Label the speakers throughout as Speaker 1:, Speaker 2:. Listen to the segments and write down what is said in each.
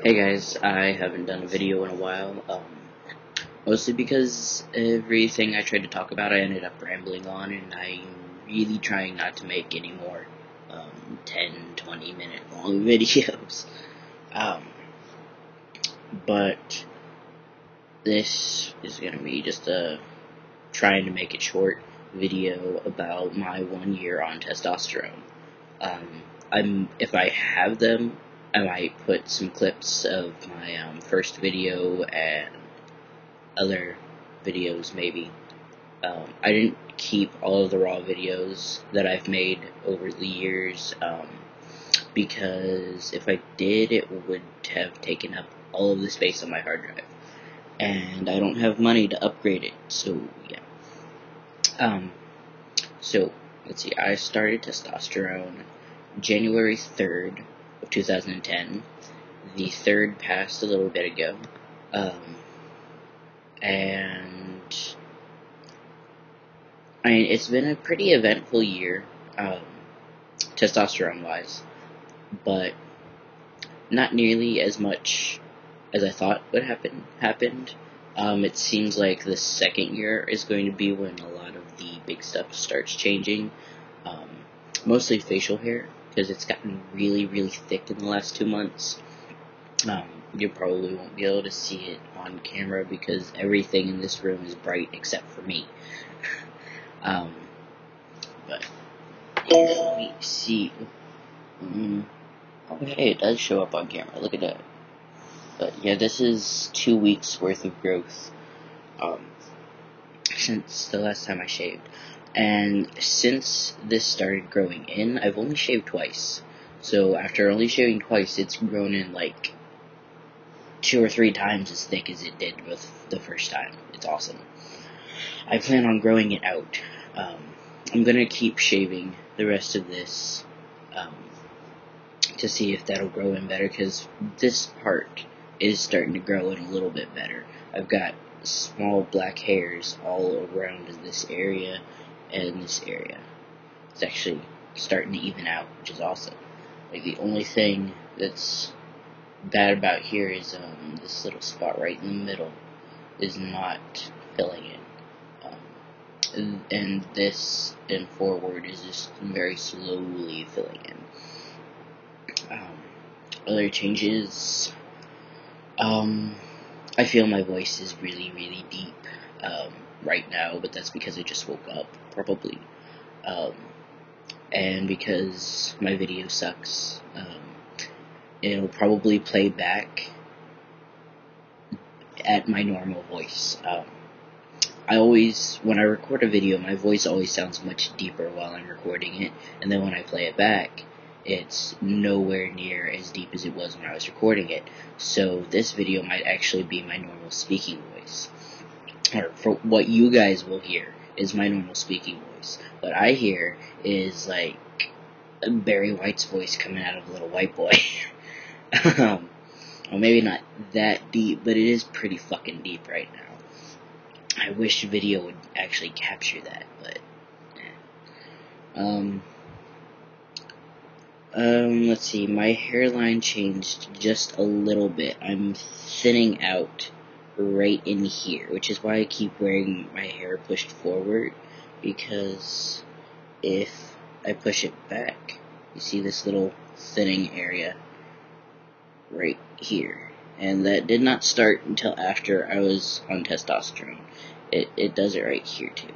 Speaker 1: Hey guys, I haven't done a video in a while, mostly because everything I tried to talk about I ended up rambling on, and I'm really trying not to make any more 10, 20 minute long videos. But this is going to be just trying to make it short video about my 1 year on testosterone. If I have them, I might put some clips of my first video and other videos maybe. I didn't keep all of the raw videos that I've made over the years, because if I did, it would have taken up all of the space on my hard drive, and I don't have money to upgrade it, so yeah. So, let's see, I started testosterone January 3rd of 2010. The 3rd passed a little bit ago, and I mean, it's been a pretty eventful year, testosterone-wise, but not nearly as much as I thought would happened. It seems like the second year is going to be when a lot of the big stuff starts changing, mostly facial hair, because it's gotten really, really thick in the last 2 months. You probably won't be able to see it on camera because everything in this room is bright except for me. But let me see. Oh, hey, it does show up on camera. Look at that. But yeah, this is 2 weeks worth of growth since the last time I shaved. And since this started growing in, I've only shaved twice. So after only shaving twice, it's grown in like 2 or 3 times as thick as it did with the first time. It's awesome. I plan on growing it out. I'm gonna keep shaving the rest of this to see if that'll grow in better, because this part is starting to grow in a little bit better. I've got small black hairs all around this area and this area. It's actually starting to even out, which is awesome. Like, the only thing that's bad about here is this little spot right in the middle is not filling in. And this and forward is just very slowly filling in. Other changes, I feel my voice is really, really deep right now, but that's because I just woke up, probably. And because my video sucks, it'll probably play back at my normal voice. When I record a video, my voice always sounds much deeper while I'm recording it, and then when I play it back, it's nowhere near as deep as it was when I was recording it. So this video might actually be my normal speaking voice. Or for what you guys will hear is my normal speaking voice. What I hear is like Barry White's voice coming out of Little White Boy. Well, maybe not that deep, but it is pretty fucking deep right now. I wish video would actually capture that, but let's see, my hairline changed just a little bit. I'm thinning out right in here, which is why I keep wearing my hair pushed forward, because if I push it back, you see this little thinning area right here. And that did not start until after I was on testosterone. It does it right here too.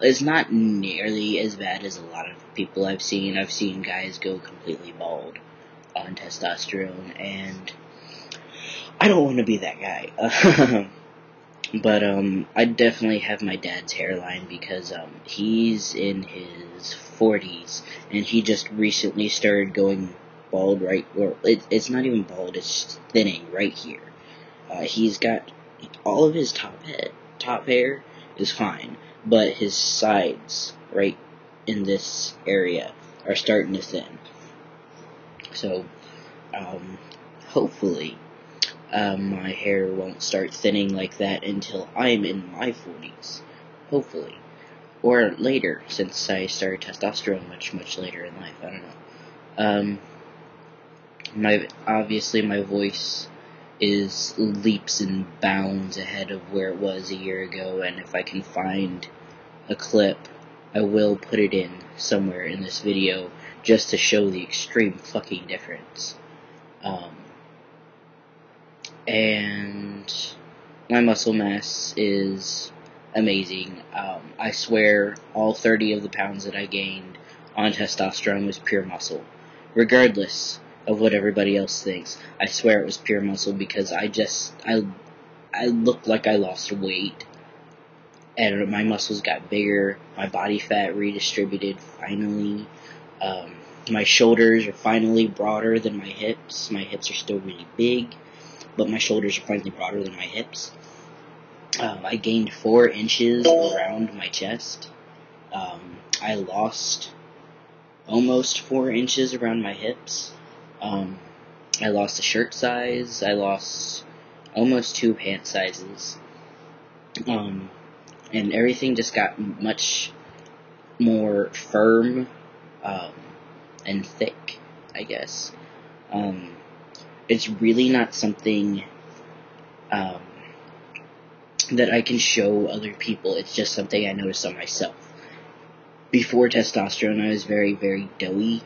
Speaker 1: It's not nearly as bad as a lot of people I've seen. I've seen guys go completely bald on testosterone, and I don't want to be that guy. But I definitely have my dad's hairline, because he's in his 40s, and he just recently started going bald right, or it's not even bald, it's thinning right here. He's got all of his top hair is fine, but his sides right in this area are starting to thin. So hopefully my hair won't start thinning like that until I'm in my 40s, hopefully, or later, since I started testosterone much later in life. I don't know. Obviously my voice is leaps and bounds ahead of where it was a year ago, and if I can find a clip, I will put it in somewhere in this video just to show the extreme fucking difference. And my muscle mass is amazing. I swear all 30 of the pounds that I gained on testosterone was pure muscle. Regardless of what everybody else thinks, I swear it was pure muscle because I looked like I lost weight. And my muscles got bigger, my body fat redistributed finally. My shoulders are finally broader than my hips. My hips are still really big, but my shoulders are finally broader than my hips. I gained 4 inches around my chest. I lost almost 4 inches around my hips. I lost a shirt size. I lost almost 2 pant sizes. And everything just got much more firm and thick, I guess. It's really not something that I can show other people. It's just something I noticed on myself. Before testosterone, I was very, very doughy,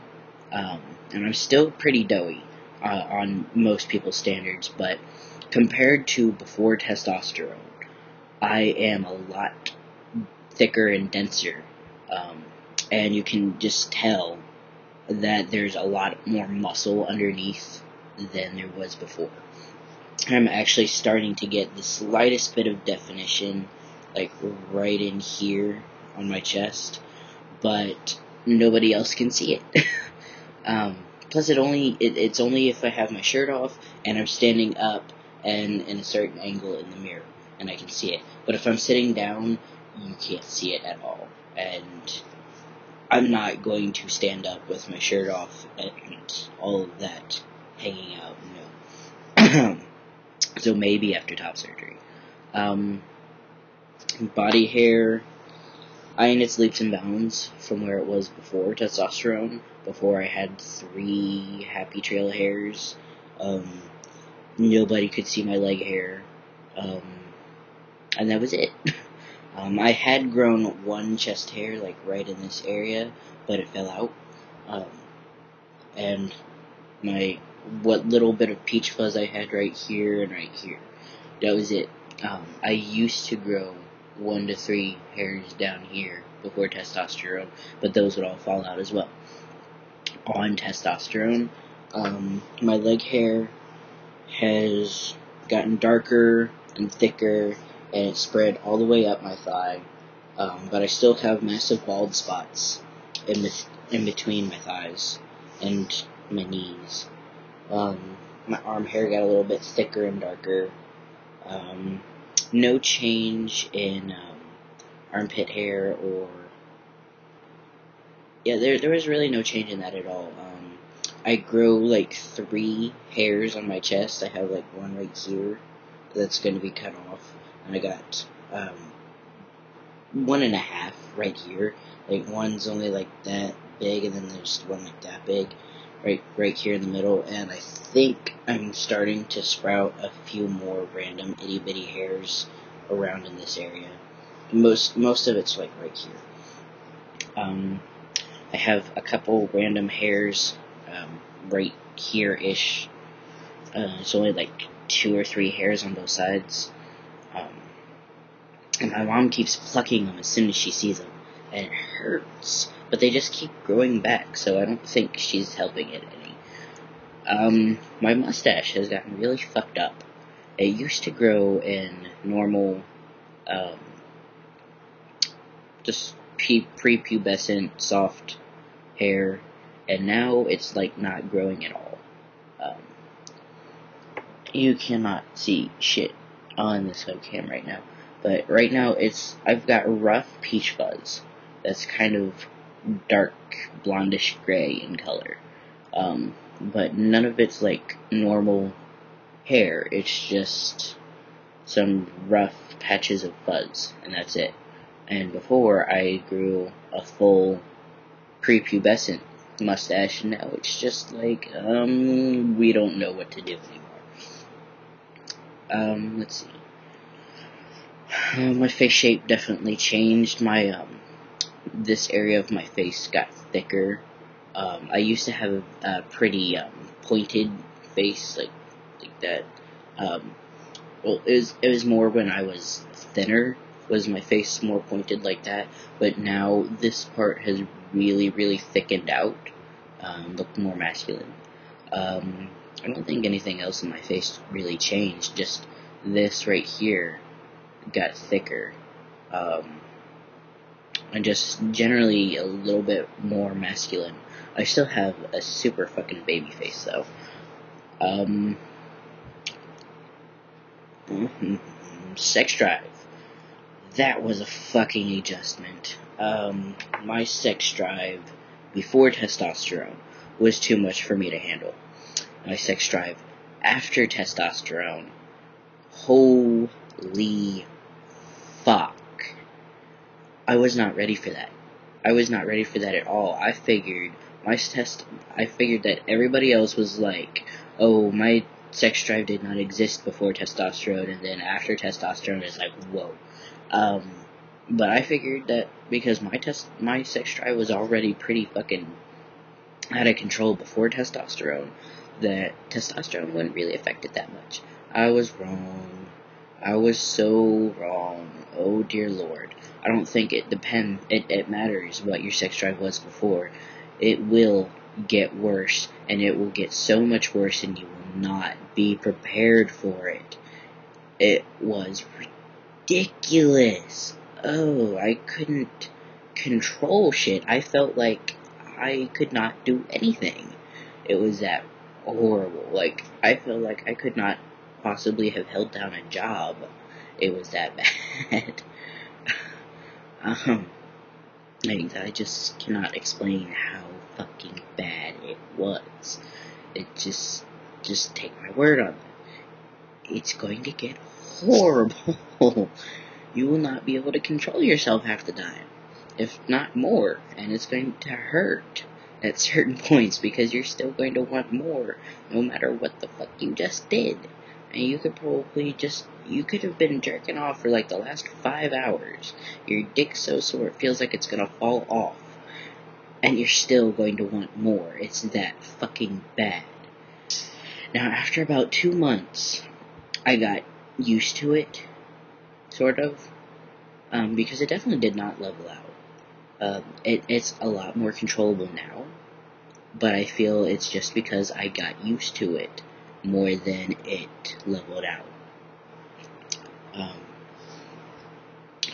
Speaker 1: and I'm still pretty doughy on most people's standards, but compared to before testosterone, I am a lot thicker and denser, and you can just tell that there's a lot more muscle underneath than there was before. I'm actually starting to get the slightest bit of definition, like right in here on my chest, but nobody else can see it. Plus, it's only if I have my shirt off and I'm standing up and in a certain angle in the mirror, and I can see it. But if I'm sitting down, you can't see it at all. And I'm not going to stand up with my shirt off and all of that hanging out, no. So maybe after top surgery. Body hair, it's leaps and bounds from where it was before testosterone. Before I had 3 happy trail hairs. Nobody could see my leg hair. And that was it. I had grown 1 chest hair, like right in this area, but it fell out. And what little bit of peach fuzz I had right here and right here, that was it. I used to grow 1 to 3 hairs down here before testosterone, but those would all fall out as well. On testosterone, my leg hair has gotten darker and thicker, and it spread all the way up my thigh, but I still have massive bald spots in between my thighs and my knees. My arm hair got a little bit thicker and darker. No change in armpit hair there was really no change in that at all. I grow like 3 hairs on my chest. I have like 1 right here that's going to be cut off, and I got 1.5 right here. Like one's only like that big, and then there's one like that big, right here in the middle. And I think I'm starting to sprout a few more random itty bitty hairs around in this area. Most of it's like right here. I have a couple random hairs right here-ish. It's only like 2 or 3 hairs on both sides. And my mom keeps plucking them as soon as she sees them. And it hurts. But they just keep growing back, so I don't think she's helping it any. My mustache has gotten really fucked up. It used to grow in normal, just prepubescent, soft hair, and now it's like not growing at all. You cannot see shit on this webcam right now, but right now I've got rough peach fuzz that's kind of dark blondish gray in color, but none of it's like normal hair. It's just some rough patches of fuzz, and that's it. And before, I grew a full prepubescent mustache, and now it's just like, we don't know what to do anymore. Let's see. My face shape definitely changed. This area of my face got thicker. I used to have a pretty, pointed face, like that. Well, it was more when I was thinner, was my face more pointed like that, but now this part has really, really thickened out, looked more masculine. I don't think anything else in my face really changed, just this right here got thicker, and just generally a little bit more masculine. I still have a super fucking baby face, though. Sex drive. That was a fucking adjustment. My sex drive before testosterone was too much for me to handle. My sex drive after testosterone, holy fuck. I was not ready for that. I was not ready for that at all. I figured that everybody else was like, oh, my sex drive did not exist before testosterone, and then after testosterone, it's like, whoa. But I figured that because my sex drive was already pretty fucking out of control before testosterone, that testosterone wouldn't really affect it that much. I was wrong. I was so wrong. Oh dear Lord. I don't think it matters what your sex drive was before. It will get worse, and it will get so much worse, and you will not be prepared for it. It was ridiculous. Oh, I couldn't control shit. I felt like I could not do anything. It was that horrible. Like, I felt like I could not possibly have held down a job. It was that bad. I just cannot explain how fucking bad it was. It just take my word on it. It's going to get horrible. You will not be able to control yourself half the time, if not more, and it's going to hurt at certain points because you're still going to want more, no matter what the fuck you just did. And you could have been jerking off for like the last 5 hours. Your dick's so sore it feels like it's gonna fall off. And you're still going to want more. It's that fucking bad. Now, after about 2 months, I got used to it, sort of, because it definitely did not level out. It's a lot more controllable now, but I feel it's just because I got used to it more than it leveled out.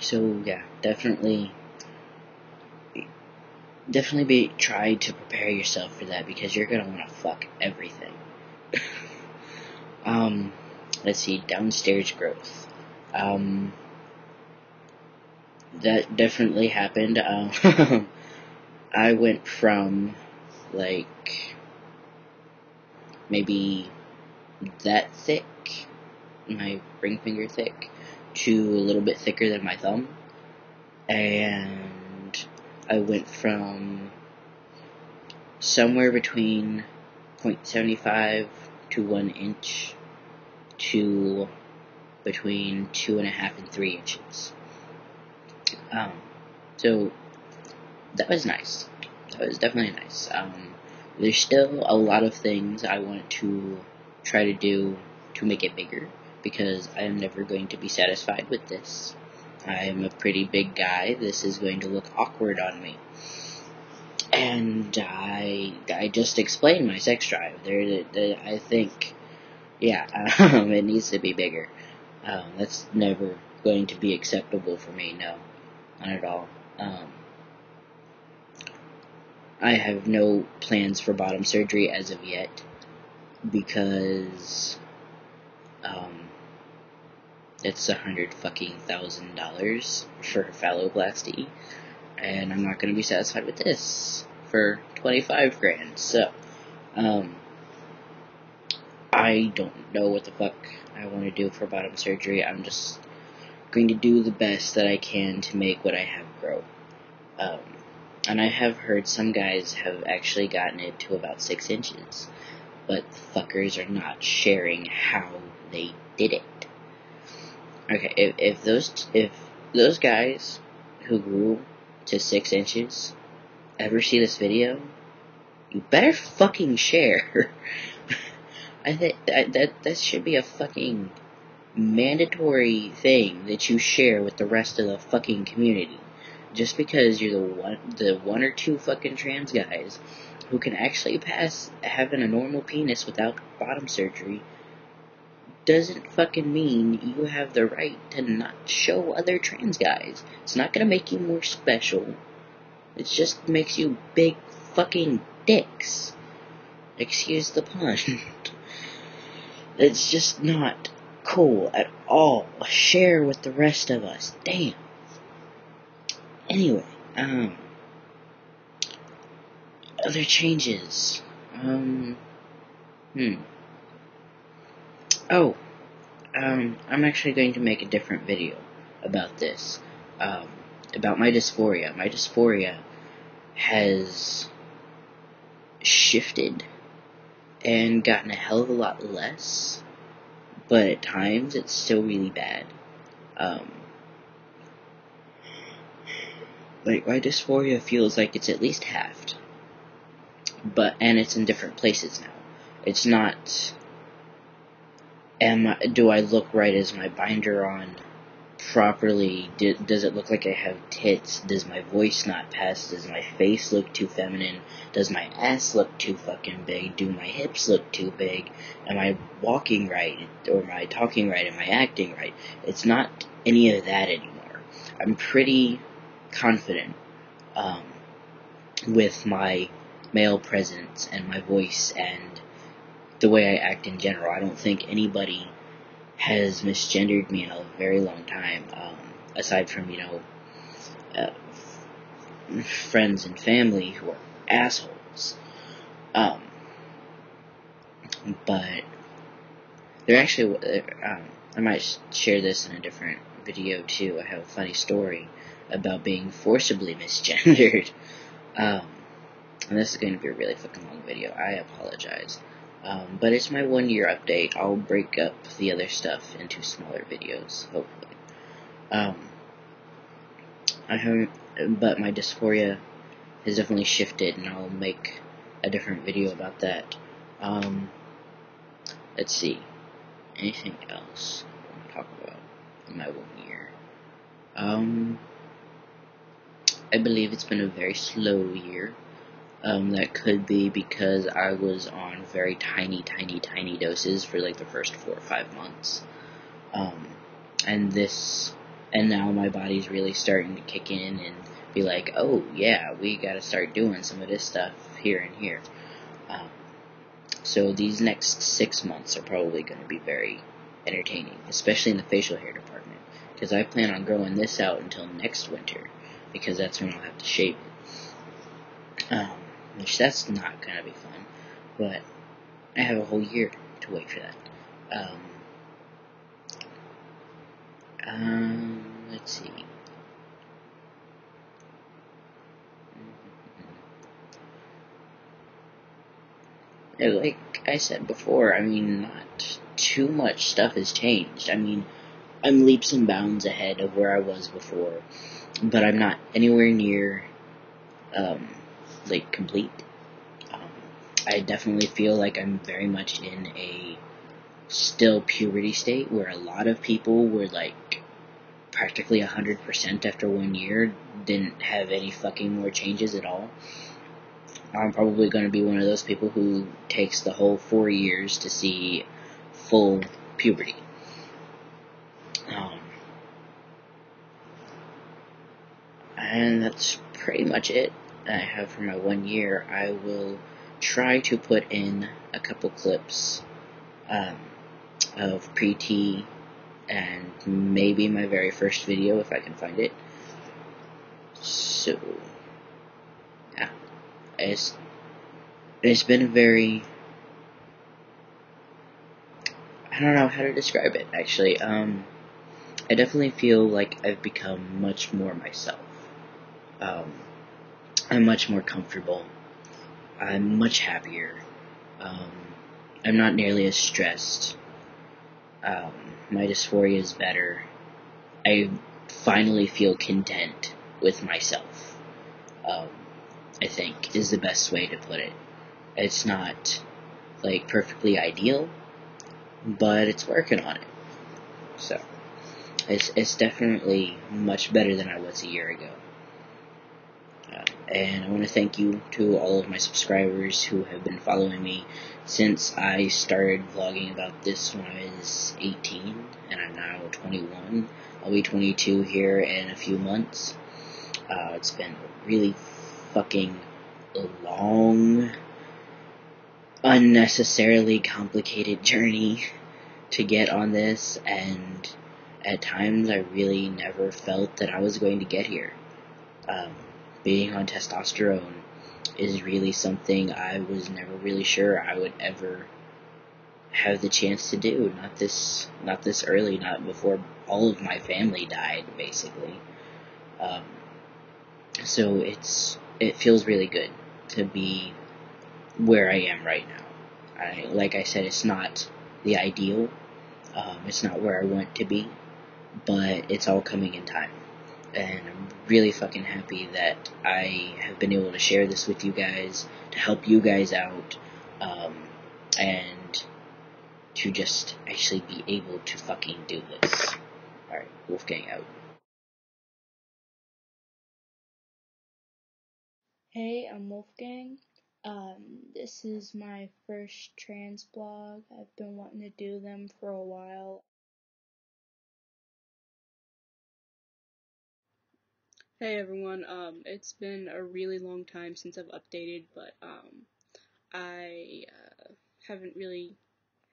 Speaker 1: So yeah, definitely try to prepare yourself for that, because you're gonna want to fuck everything. Let's see, downstairs growth. That definitely happened. I went from like maybe that thick, my ring finger thick, to a little bit thicker than my thumb, and I went from somewhere between 0.75 to 1 inch to between 2.5 and 3 inches. So that was nice. That was definitely nice. There's still a lot of things I want to try to do to make it bigger, because I am never going to be satisfied with this. I am a pretty big guy. This is going to look awkward on me. And I just explained my sex drive. I think, yeah, it needs to be bigger. That's never going to be acceptable for me, no. Not at all. I have no plans for bottom surgery as of yet, because it's $100,000 for phalloplasty, and I'm not going to be satisfied with this for 25 grand. So I don't know what the fuck I want to do for bottom surgery. I'm just going to do the best that I can to make what I have grow. And I have heard some guys have actually gotten it to about 6 inches. But fuckers are not sharing how they did it. Okay, if those guys who grew to 6 inches ever see this video, you better fucking share. I think that should be a fucking mandatory thing that you share with the rest of the fucking community. Just because you're the one or two fucking trans guys who can actually pass having a normal penis without bottom surgery doesn't fucking mean you have the right to not show other trans guys. It's not gonna make you more special. It just makes you big fucking dicks. Excuse the pun. It's just not cool at all. Share with the rest of us. Damn. Anyway, other changes. Oh, I'm actually going to make a different video about this. About my dysphoria. My dysphoria has shifted and gotten a hell of a lot less, but at times it's still really bad. Like, my dysphoria feels like it's at least halved, and it's in different places now. It's not, do I look right? Is my binder on properly? Does it look like I have tits? Does my voice not pass? Does my face look too feminine? Does my ass look too fucking big? Do my hips look too big? Am I walking right? Or am I talking right? Am I acting right? It's not any of that anymore. I'm pretty confident with my male presence and my voice and the way I act in general. I don't think anybody has misgendered me in a very long time, aside from, friends and family who are assholes. But they're actually, I might share this in a different video too. I have a funny story about being forcibly misgendered. And this is going to be a really fucking long video. I apologize. But it's my 1 year update. I'll break up the other stuff into smaller videos, hopefully. But my dysphoria has definitely shifted, and I'll make a different video about that. Let's see. Anything else I want to talk about in my 1 year? I believe it's been a very slow year. That could be because I was on very tiny doses for like the first 4 or 5 months. And now my body's really starting to kick in and be like, oh yeah, we gotta start doing some of this stuff here and here. So these next 6 months are probably going to be very entertaining, especially in the facial hair department, because I plan on growing this out until next winter, because that's when I'll have to shave it. Which that's not gonna be fun, but I have a whole year to wait for that. Let's see. Like I said before, I mean, not too much stuff has changed. I mean, I'm leaps and bounds ahead of where I was before, but I'm not anywhere near, complete. I definitely feel like I'm very much in a still puberty state where a lot of people were like practically 100% after 1 year, didn't have any fucking more changes at all. I'm probably going to be one of those people who takes the whole 4 years to see full puberty. And that's pretty much it I have for my 1 year. I will try to put in a couple clips of pre-T and maybe my very first video if I can find it. So, yeah, it's been a very, I don't know how to describe it, actually. I definitely feel like I've become much more myself. I'm much more comfortable. I'm much happier. Um, I'm not nearly as stressed. My dysphoria is better. I finally feel content with myself. Um, I think is the best way to put it. It's not like perfectly ideal, but it's working on it. So it's definitely much better than I was a year ago. And I want to thank you to all of my subscribers who have been following me since I started vlogging about this when I was 18, and I'm now 21. I'll be 22 here in a few months. It's been a really fucking long, unnecessarily complicated journey to get on this, and at times I really never felt that I was going to get here. Being on testosterone is really something I was never really sure I would ever have the chance to do. Not this early, not before all of my family died, basically. So it feels really good to be where I am right now. Like I said, it's not the ideal. It's not where I want to be, but it's all coming in time. And I'm really fucking happy that I have been able to share this with you guys, to help you guys out, and to just actually be able to fucking do this. Alright, Wolfgang out.
Speaker 2: Hey, I'm Wolfgang. This is my first trans blog. I've been wanting to do them for a while.
Speaker 3: Hey everyone, it's been a really long time since I've updated, but I haven't really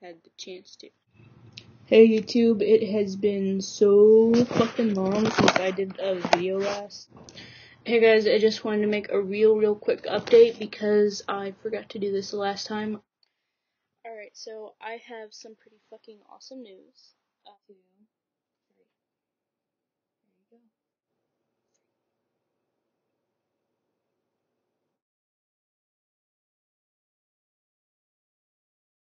Speaker 3: had the chance to.
Speaker 2: Hey YouTube, it has been so fucking long since I did a video last. Hey guys, I just wanted to make a real quick update because I forgot to do this the last time. Alright, so I have some pretty fucking awesome news.